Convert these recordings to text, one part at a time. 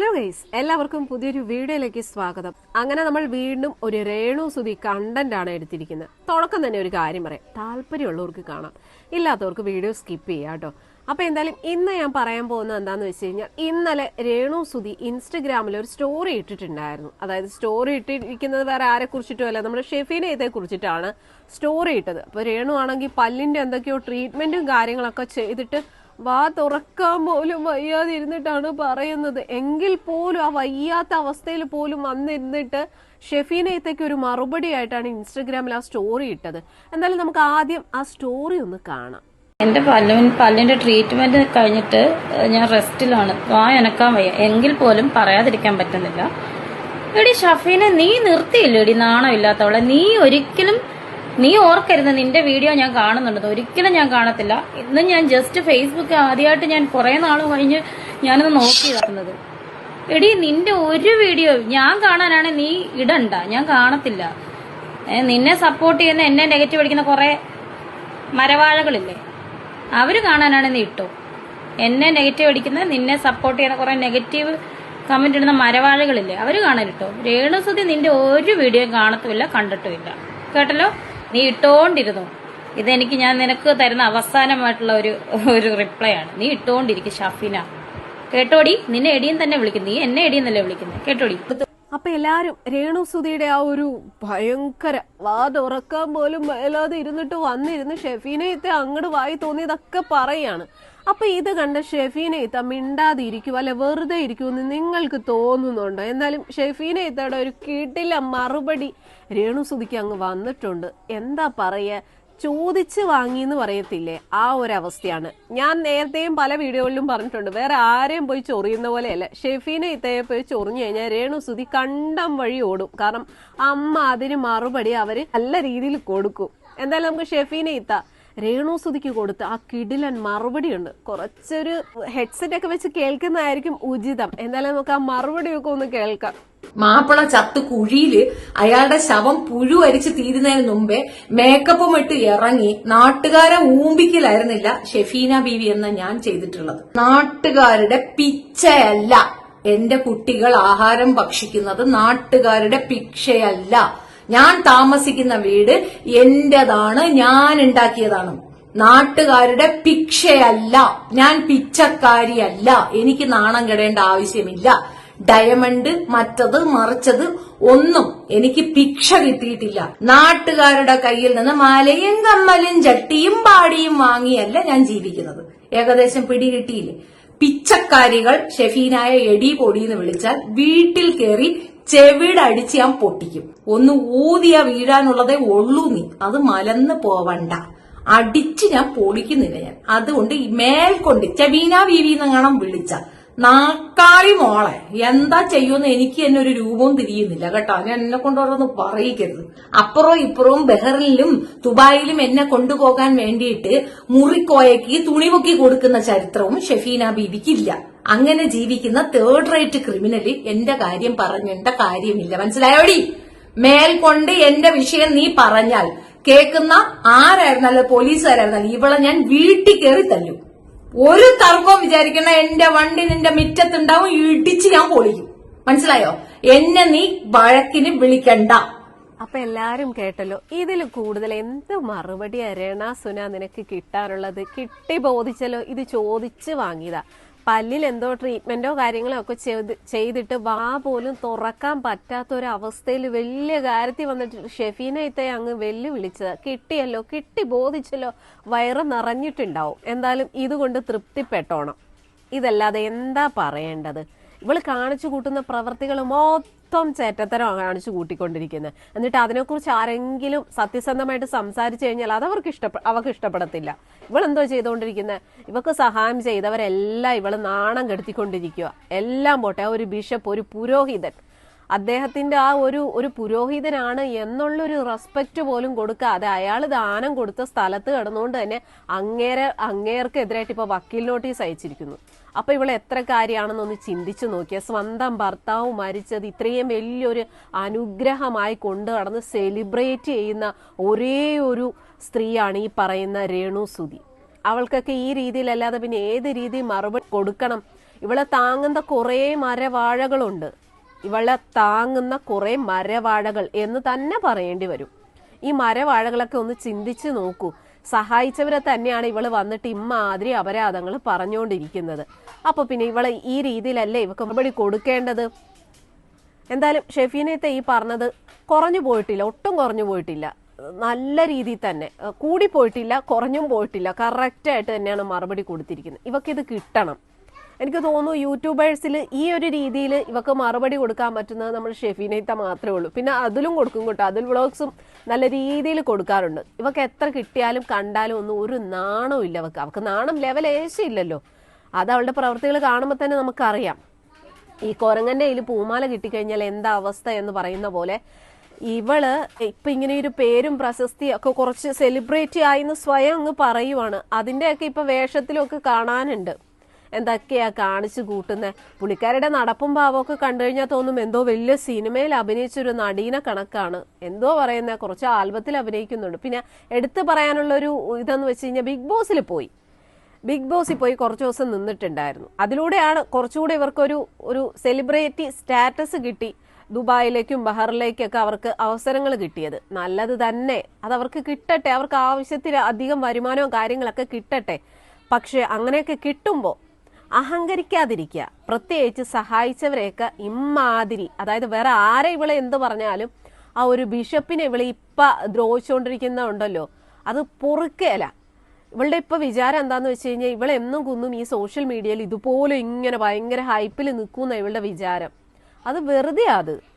Hello guys, എല്ലാവർക്കും പുതിയൊരു വീഡിയോയിലേക്ക് സ്വാഗതം. അങ്ങനെ നമ്മൾ വീണ്ടും ഒരു രേണു സുധി കണ്ടന്റ് ആണ് എടുത്തിരിക്കുന്നത്. തുടക്കം തന്നെ ഒരു കാര്യം പറയാം, താല്പര്യമുള്ളവർക്ക് കാണാം, ഇല്ലാത്തവർക്ക് വീഡിയോ സ്കിപ്പ് ചെയ്യാം കേട്ടോ. അപ്പൊ എന്തായാലും ഇന്ന് ഞാൻ പറയാൻ പോകുന്നത് എന്താന്ന് വെച്ച് കഴിഞ്ഞാൽ, ഇന്നലെ രേണു സുധി ഇൻസ്റ്റഗ്രാമിൽ ഒരു സ്റ്റോറി ഇട്ടിട്ടുണ്ടായിരുന്നു. അതായത് സ്റ്റോറി ഇട്ടിരിക്കുന്നത് വേറെ ആരെ കുറിച്ചിട്ടും അല്ല, നമ്മുടെ ഷെഫീനയെ കുറിച്ചിട്ടാണ് സ്റ്റോറി ഇട്ടത്. അപ്പൊ രേണു ആണെങ്കിൽ പല്ലിന്റെ എന്തൊക്കെയോ ട്രീറ്റ്മെന്റും കാര്യങ്ങളൊക്കെ ചെയ്തിട്ട് വാ തുറക്കാൻ പോലും വയ്യാതെ ഇരുന്നിട്ടാണ് പറയുന്നത്. എങ്കിൽ പോലും ആ വയ്യാത്ത അവസ്ഥയിൽ പോലും വന്നിരുന്നിട്ട് ഷെഫീനയത്തേക്ക് ഒരു മറുപടി ആയിട്ടാണ് ഇൻസ്റ്റഗ്രാമിൽ ആ സ്റ്റോറി ഇട്ടത്. എന്തായാലും നമുക്ക് ആദ്യം ആ സ്റ്റോറി ഒന്ന് കാണാം. എന്റെ പല്ലിന്റെ ട്രീറ്റ്മെന്റ് കഴിഞ്ഞിട്ട് ഞാൻ റെസ്റ്റിലാണ്, വാ എനക്കാൻ വയ്യ, എങ്കിൽ പോലും പറയാതിരിക്കാൻ പറ്റുന്നില്ല. എടി ഷഫീനെ, നീ നിർത്തിയില്ല എടി, നാണമില്ലാത്തവളെ. നീ ഓർക്കരുത്, നിന്റെ വീഡിയോ ഞാൻ കാണുന്നുണ്ടെന്ന്. ഒരിക്കലും ഞാൻ കാണത്തില്ല. ഇന്ന് ഞാൻ ജസ്റ്റ് ഫേസ്ബുക്ക് ആദ്യമായിട്ട് ഞാൻ കുറെ നാൾ കഴിഞ്ഞ് ഞാനൊന്ന് നോക്കി നടന്നത്. എടി, നിന്റെ ഒരു വീഡിയോ ഞാൻ കാണാനാണ് നീ ഇടണ്ട, ഞാൻ കാണത്തില്ല. നിന്നെ സപ്പോർട്ട് ചെയ്യുന്ന, എന്നെ നെഗറ്റീവ് അടിക്കുന്ന കുറെ മരവാഴകളില്ലേ, അവര് കാണാനാണ് നീ ഇട്ടോ. എന്നെ നെഗറ്റീവ് അടിക്കുന്ന, നിന്നെ സപ്പോർട്ട് ചെയ്യുന്ന കുറെ നെഗറ്റീവ് കമന്റ് ഇടുന്ന മരവാഴകളില്ലേ, അവര് കാണാനിട്ടോ. രേണു സുധി നിന്റെ ഒരു വീഡിയോ കാണത്തുമില്ല, കണ്ടിട്ടുമില്ല. കേട്ടല്ലോ, നീ ഇട്ടോണ്ടിരുന്നു. ഇതെനിക്ക് ഞാൻ നിനക്ക് തരുന്ന അവസാനമായിട്ടുള്ള ഒരു റിപ്ലൈ ആണ്. നീ ഇട്ടോണ്ടിരിക്കും ഷഫീന, കേട്ടോടി. നിന്നെ എടിയും തന്നെ വിളിക്കുന്നു, നീ എന്നെ എടിയെന്നല്ലേ വിളിക്കുന്നത്, കേട്ടോടി. അപ്പൊ എല്ലാരും രേണു സുധിയുടെ ആ ഒരു ഭയങ്കര വാ തുറക്കാൻ പോലും മേലാതെ ഇരുന്നിട്ട് വന്നിരുന്ന് ഷെഫീനയത്തെ അങ്ങോട്ട് വായി തോന്നിയതൊക്കെ പറയാണ്. അപ്പൊ ഇത് കണ്ട ഷെഫീനയത്ത മിണ്ടാതിരിക്കും, അല്ലെ വെറുതെ ഇരിക്കുമെന്ന് നിങ്ങൾക്ക് തോന്നുന്നുണ്ടോ? എന്നാലും ഷെഫീനയത്തയുടെ ഒരു കിടില മറുപടി രേണു സുധിക്ക് അങ്ങ് വന്നിട്ടുണ്ട്. എന്താ പറയാ, ചോദിച്ച് വാങ്ങിന്ന് പറയത്തില്ലേ, ആ ഒരവസ്ഥയാണ്. ഞാൻ നേരത്തെയും പല വീഡിയോകളിലും പറഞ്ഞിട്ടുണ്ട്, വേറെ ആരെയും പോയി ചൊറിയുന്ന പോലെയല്ല. ഷെഫീനെ ഇത്തയെ പോയി ചൊറിഞ്ഞു കഴിഞ്ഞാൽ രേണു സുധി കണ്ടം വഴി ഓടും. കാരണം അമ്മ അതിന് മറുപടി അവര് നല്ല രീതിയിൽ കൊടുക്കും. എന്തായാലും നമുക്ക് ഷെഫീനെ ഇത്ത രേണു സുധിക്ക് കൊടുത്ത് ആ കിടിലൻ മറുപടി ഉണ്ട്. കുറച്ചൊരു ഹെഡ്സെറ്റ് ഒക്കെ വെച്ച് കേൾക്കുന്നതായിരിക്കും ഉചിതം. എന്തായാലും നമുക്ക് ആ മറുപടിയൊക്കെ ഒന്ന് കേൾക്കാം. മാപ്പിള ചത്ത് കുഴിയില് അയാളുടെ ശവം പുഴുവരിച്ച് തീരുന്നതിന് മുമ്പേ മേക്കപ്പും ഇട്ട് ഇറങ്ങി നാട്ടുകാരെ ഊമ്പിക്കലായിരുന്നില്ല ഷെഫീന ബീവി എന്ന ഞാൻ ചെയ്തിട്ടുള്ളത്. നാട്ടുകാരുടെ പിച്ചയല്ല എന്റെ കുട്ടികൾ ആഹാരം ഭക്ഷിക്കുന്നത്, നാട്ടുകാരുടെ ഭിക്ഷയല്ല. ഞാൻ താമസിക്കുന്ന വീട് എന്റേതാണ്, ഞാൻ ഉണ്ടാക്കിയതാണ്. നാട്ടുകാരുടെ ഭിക്ഷയല്ല, ഞാൻ പിച്ചക്കാരിയല്ല. എനിക്ക് നാണം കെടേണ്ട ആവശ്യമില്ല. ഡയമണ്ട് മറ്റത് മറിച്ചത് ഒന്നും എനിക്ക് ഭിക്ഷ കിട്ടിയിട്ടില്ല. നാട്ടുകാരുടെ കയ്യിൽ നിന്ന് മാലയും കമ്മലും ചട്ടിയും പാടിയും വാങ്ങിയല്ല ഞാൻ ജീവിക്കുന്നത്. ഏകദേശം പിടികിട്ടിയില്ലേ? പിച്ചക്കാരികൾ ഷെഫീനായ എടി പൊടിയെന്ന് വിളിച്ചാൽ വീട്ടിൽ കയറി ചെവിടടിച്ച് ഞാൻ പൊട്ടിക്കും. ഒന്ന് ഊതിയ വീഴാനുള്ളതേ ഉള്ളൂ നീ, അത് മലന്ന് പോവണ്ട. അടിച്ച് ഞാൻ പൊടിക്കുന്നില്ല ഞാൻ. അതുകൊണ്ട് മേൽക്കൊണ്ട് ചെബീന ബീവി എന്നങ്ങാണം വിളിച്ച നാക്കാളി മോളെ എന്താ ചെയ്യുമെന്ന് എനിക്ക് തന്നെ ഒരു രൂപവും തിരിയുന്നില്ല കേട്ടോ. ഞാൻ എന്നെ കൊണ്ടോടൊന്ന് പറയിക്കരുത്. അപ്പുറവും ഇപ്പുറവും ബഹ്റിനിലും ദുബായിലും എന്നെ കൊണ്ടുപോകാൻ വേണ്ടിയിട്ട് മുറിക്കോയക്ക് തുണി പൊക്കി കൊടുക്കുന്ന ചരിത്രവും ഷെഫീന ബീവിക്കില്ല. അങ്ങനെ ജീവിക്കുന്ന തേർഡ് റേറ്റ് ക്രിമിനല് എന്റെ കാര്യം പറഞ്ഞിട്ട കാര്യമില്ല, മനസ്സിലായോടി? മേൽക്കൊണ്ട് എന്റെ വിഷയം നീ പറഞ്ഞാൽ കേൾക്കുന്ന ആരായിരുന്നാലും പോലീസുകാരായിരുന്നാലും ഇവളെ ഞാൻ വീട്ടിൽ കയറി തല്ലും. ഒരു തർക്കവും വിചാരിക്കണ, എന്റെ വണ്ടി നിന്റെ മിറ്റത്തുണ്ടാവും, ഇടിച്ച് ഞാൻ പൊളിക്കും, മനസ്സിലായോ? എന്നെ നീ വഴക്കിന് വിളിക്കണ്ട. അപ്പൊ എല്ലാരും കേട്ടല്ലോ. ഇതിൽ കൂടുതൽ എന്ത് മറുപടിയാ രേണ സുന നിനക്ക് കിട്ടാനുള്ളത്? കിട്ടി ബോധിച്ചല്ലോ, ഇത് ചോദിച്ച് വാങ്ങിയതാ. പല്ലിൽ എന്തോ ട്രീറ്റ്മെന്റോ കാര്യങ്ങളോ ഒക്കെ ചെയ്തിട്ട് വാ പോലും തുറക്കാൻ പറ്റാത്ത ഒരു അവസ്ഥയിൽ വലിയ കാര്യത്തിൽ വന്നിട്ട് ഷെഫീനയത്തെ അങ്ങ് വെല്ലുവിളിച്ചത്. കിട്ടിയല്ലോ, കിട്ടി ബോധിച്ചല്ലോ, വയറ് നിറഞ്ഞിട്ടുണ്ടാവും. എന്തായാലും ഇതുകൊണ്ട് തൃപ്തിപ്പെട്ടോണം. ഇതല്ലാതെ എന്താ പറയേണ്ടത്? ഇവള് കാണിച്ചു കൂട്ടുന്ന പ്രവർത്തികൾ മൊത്തം ചേറ്റത്തരം കാണിച്ചു കൂട്ടിക്കൊണ്ടിരിക്കുന്നത്. എന്നിട്ട് അതിനെക്കുറിച്ച് ആരെങ്കിലും സത്യസന്ധമായിട്ട് സംസാരിച്ചു കഴിഞ്ഞാൽ അത് അവർക്ക് ഇഷ്ടപ്പെടത്തില്ല. ഇവളെന്തോ ചെയ്തുകൊണ്ടിരിക്കുന്നത്? ഇവക്ക് സഹായം ചെയ്തവരെല്ലാം ഇവള് നാണം കെടുത്തിക്കൊണ്ടിരിക്കുക. എല്ലാം പോട്ടെ, ആ ഒരു ബിഷപ്പ്, ഒരു പുരോഹിതൻ, അദ്ദേഹത്തിന്റെ ആ ഒരു പുരോഹിതനാണ് എന്നുള്ളൊരു റെസ്പെക്ട് പോലും കൊടുക്കാതെ അയാൾ ദാനം കൊടുത്ത സ്ഥലത്ത് കിടന്നുകൊണ്ട് തന്നെ അങ്ങേർക്ക് എതിരായിട്ട് ഇപ്പൊ വക്കീൽ നോട്ടീസ് അയച്ചിരിക്കുന്നു. അപ്പൊ ഇവളെ എത്ര കാര്യമാണെന്നൊന്ന് ചിന്തിച്ചു നോക്കിയ. സ്വന്തം ഭർത്താവ് മരിച്ചത് ഇത്രയും വലിയൊരു അനുഗ്രഹമായി കൊണ്ടു നടന്ന് സെലിബ്രേറ്റ് ചെയ്യുന്ന ഒരേ ഒരു സ്ത്രീയാണ് ഈ പറയുന്ന രേണു സുധി. അവൾക്കൊക്കെ ഈ രീതിയിലല്ലാതെ പിന്നെ ഏത് രീതി മറുപടി കൊടുക്കണം? ഇവളെ താങ്ങുന്ന കുറേ മരവാഴകളുണ്ട്, ഇവളെ താങ്ങുന്ന കുറേ മരവാഴകൾ എന്ന് തന്നെ പറയേണ്ടി വരും. ഈ മരവാഴകളൊക്കെ ഒന്ന് ചിന്തിച്ച് നോക്കൂ. സഹായിച്ചവരെ തന്നെയാണ് ഇവള് വന്നിട്ട് ഇമ്മാതിരി അപരാധങ്ങൾ പറഞ്ഞുകൊണ്ടിരിക്കുന്നത്. അപ്പൊ പിന്നെ ഇവളെ ഈ രീതിയിലല്ലേ ഇവക്ക് മറുപടി കൊടുക്കേണ്ടത്? എന്തായാലും ഷെഫീനത്തെ ഈ പറഞ്ഞത് കുറഞ്ഞു പോയിട്ടില്ല, ഒട്ടും കുറഞ്ഞു പോയിട്ടില്ല. നല്ല രീതിയിൽ തന്നെ കൂടിപ്പോയിട്ടില്ല, കുറഞ്ഞും പോയിട്ടില്ല. കറക്റ്റായിട്ട് തന്നെയാണ് മറുപടി കൊടുത്തിരിക്കുന്നത്. ഇവക്കിത് കിട്ടണം. എനിക്ക് തോന്നുന്നു യൂട്യൂബേഴ്സിൽ ഈ ഒരു രീതിയിൽ ഇവക്ക് മറുപടി കൊടുക്കാൻ പറ്റുന്നത് നമ്മൾ ഷെഫീനത്ത മാത്രമേ ഉള്ളൂ. പിന്നെ അതിലും കൊടുക്കും കേട്ടോ, അതിൽ വ്ളോഗ്സും നല്ല രീതിയിൽ കൊടുക്കാറുണ്ട്. ഇവക്ക് എത്ര കിട്ടിയാലും കണ്ടാലും ഒന്നും ഒരു നാണവും ഇല്ല. അവക്ക് നാണം ലെവൽ ഏശയില്ലല്ലോ. അത് അവളുടെ പ്രവൃത്തികൾ കാണുമ്പോൾ തന്നെ നമുക്കറിയാം. ഈ കൊരങ്ങന്റെ കയ്യിൽ പൂമാല കിട്ടിക്കഴിഞ്ഞാൽ എന്താ അവസ്ഥ എന്ന് പറയുന്ന പോലെ ഇവള് ഇപ്പൊ ഇങ്ങനെ ഒരു പേരും പ്രശസ്തിയും ഒക്കെ കുറച്ച് സെലിബ്രേറ്റ് ആയിന്ന് സ്വയം അങ്ങ് പറയുവാണ്. അതിന്റെയൊക്കെ ഇപ്പൊ വേഷത്തിലൊക്കെ കാണാനുണ്ട്. എന്തൊക്കെയാ കാണിച്ചു കൂട്ടുന്നത്. പുള്ളിക്കാരുടെ നടപ്പും ഭാവമൊക്കെ കണ്ടു കഴിഞ്ഞാൽ തോന്നും എന്തോ വലിയ സിനിമയിൽ അഭിനയിച്ചൊരു നടീന കണക്കാണ്. എന്തോ പറയുന്ന കുറച്ച് ആൽബത്തിൽ അഭിനയിക്കുന്നുണ്ട്. പിന്നെ എടുത്തു പറയാനുള്ളൊരു ഇതെന്ന് വെച്ച് കഴിഞ്ഞാൽ ബിഗ് ബോസിൽ പോയി കുറച്ച് ദിവസം നിന്നിട്ടുണ്ടായിരുന്നു. അതിലൂടെയാണ് കുറച്ചുകൂടി ഇവർക്കൊരു സെലിബ്രിറ്റി സ്റ്റാറ്റസ് കിട്ടി. ദുബായിലേക്കും ബഹറിലേക്കൊക്കെ അവർക്ക് അവസരങ്ങൾ കിട്ടിയത് നല്ലത് തന്നെ. അതവർക്ക് കിട്ടട്ടെ, അവർക്ക് ആവശ്യത്തിന് അധികം വരുമാനവും കാര്യങ്ങളൊക്കെ കിട്ടട്ടെ. പക്ഷെ അങ്ങനെയൊക്കെ കിട്ടുമ്പോൾ അഹങ്കരിക്കാതിരിക്കുക. പ്രത്യേകിച്ച് സഹായിച്ചവരെയൊക്കെ ഇമ്മാതിരി, അതായത് വേറെ ആരെ ഇവളെ എന്ത് പറഞ്ഞാലും ആ ഒരു ബിഷപ്പിനെ ഇവളെ ഇപ്പൊ ദ്രോഹിച്ചുകൊണ്ടിരിക്കുന്നുണ്ടല്ലോ, അത് പൊറുക്കേല. ഇവളുടെ ഇപ്പൊ വിചാരം എന്താന്ന് വെച്ച് കഴിഞ്ഞാൽ ഇവളെന്നും കുന്നും ഈ സോഷ്യൽ മീഡിയയിൽ ഇതുപോലെ ഇങ്ങനെ ഭയങ്കര ഹൈപ്പിൽ നിൽക്കുന്ന ഇവളുടെ വിചാരം. അത് വെറുതെയാ.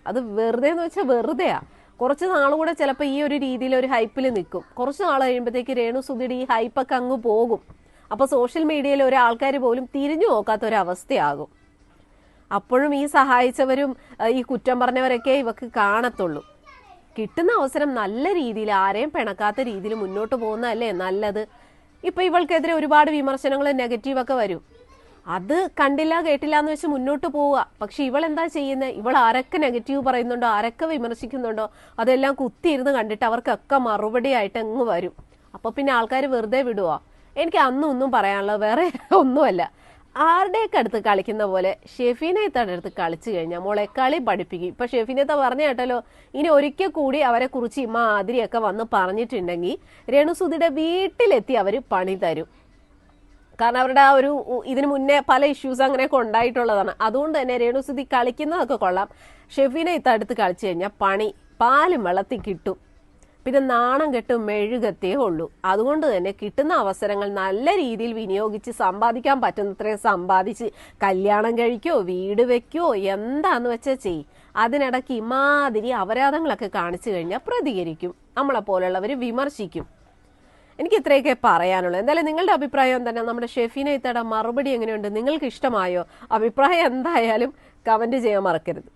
അത് വെറുതെ എന്ന് വെച്ചാൽ വെറുതെയാ. കുറച്ച് നാളുകൂടെ ചിലപ്പോൾ ഈ ഒരു രീതിയിൽ ഒരു ഹൈപ്പിൽ നിൽക്കും. കുറച്ച് നാൾ കഴിയുമ്പോഴത്തേക്ക് രേണു സുധിയുടെ ഈ ഹൈപ്പൊക്കെ അങ്ങ് പോകും. അപ്പൊ സോഷ്യൽ മീഡിയയിൽ ഒരാൾക്കാർ പോലും തിരിഞ്ഞു നോക്കാത്ത ഒരവസ്ഥയാകും. അപ്പോഴും ഈ സഹായിച്ചവരും ഈ കുറ്റം പറഞ്ഞവരൊക്കെ ഇവക്ക് കാണത്തുള്ളൂ. കിട്ടുന്ന അവസരം നല്ല രീതിയിൽ ആരെയും പിണക്കാത്ത രീതിയിൽ മുന്നോട്ട് പോകുന്നതല്ലേ നല്ലത്. ഇപ്പൊ ഇവൾക്കെതിരെ ഒരുപാട് വിമർശനങ്ങൾ നെഗറ്റീവൊക്കെ വരും. അത് കണ്ടില്ല കേട്ടില്ല എന്ന് വെച്ച് മുന്നോട്ട് പോവുക. പക്ഷെ ഇവൾ എന്താ ചെയ്യുന്നത്? ഇവൾ ആരൊക്കെ നെഗറ്റീവ് പറയുന്നുണ്ടോ, ആരൊക്കെ വിമർശിക്കുന്നുണ്ടോ, അതെല്ലാം കുത്തിയിരുന്ന് കണ്ടിട്ട് അവർക്കൊക്കെ മറുപടി ആയിട്ട് അങ്ങ് വരും. അപ്പൊ പിന്നെ ആൾക്കാർ വെറുതെ വിടുവോ? എനിക്ക് ഒന്നും പറയാനുള്ളത് വേറെ ഒന്നുമല്ല. ആരുടെയൊക്കെ അടുത്ത് കളിക്കുന്ന പോലെ ഷെഫീനയുടെ അടുത്ത് കളിച്ചു കഴിഞ്ഞാൽ മോളെ കളി പഠിപ്പിക്കും. ഇപ്പൊ ഷെഫീനത്തെ പറഞ്ഞ കേട്ടല്ലോ, ഇനി ഒരിക്കൽ കൂടി അവരെ കുറിച്ച് ഇമാതിരിയൊക്കെ വന്ന് പറഞ്ഞിട്ടുണ്ടെങ്കിൽ രേണുസുധിയുടെ വീട്ടിലെത്തി അവര് പണി തരും. കാരണം അവരുടെ ആ ഒരു ഇതിനു മുന്നേ പല ഇഷ്യൂസ് അങ്ങനെയൊക്കെ ഉണ്ടായിട്ടുള്ളതാണ്. അതുകൊണ്ട് തന്നെ രേണുസുധി കളിക്കുന്നതൊക്കെ കൊള്ളാം. ഷെഫീനത്തെ അടുത്ത് കളിച്ചു കഴിഞ്ഞാൽ പാലും വെള്ളത്തിൽ കിട്ടും. പിന്നെ നാണം കെട്ട് മെഴുകത്തേ ഉള്ളൂ. അതുകൊണ്ട് തന്നെ കിട്ടുന്ന അവസരങ്ങൾ നല്ല രീതിയിൽ വിനിയോഗിച്ച് സമ്പാദിക്കാൻ പറ്റുന്നത്രയും സമ്പാദിച്ച് കല്യാണം കഴിക്കോ വീട് വെക്കോ എന്താന്ന് വെച്ചാൽ ചെയ്യും. അതിനിടയ്ക്ക് ഇമാതിരി അപരാധങ്ങളൊക്കെ കാണിച്ചു കഴിഞ്ഞാൽ പ്രതികരിക്കും, നമ്മളെ പോലുള്ളവർ വിമർശിക്കും. എനിക്ക് ഇത്രയൊക്കെ പറയാനുള്ളൂ. എന്തായാലും നിങ്ങളുടെ അഭിപ്രായം തന്നെ. നമ്മുടെ ഷെഫീനയുടെ മറുപടി എങ്ങനെയുണ്ട്? നിങ്ങൾക്ക് ഇഷ്ടമായോ? അഭിപ്രായം എന്തായാലും കമന്റ് ചെയ്യാൻ മറക്കരുത്.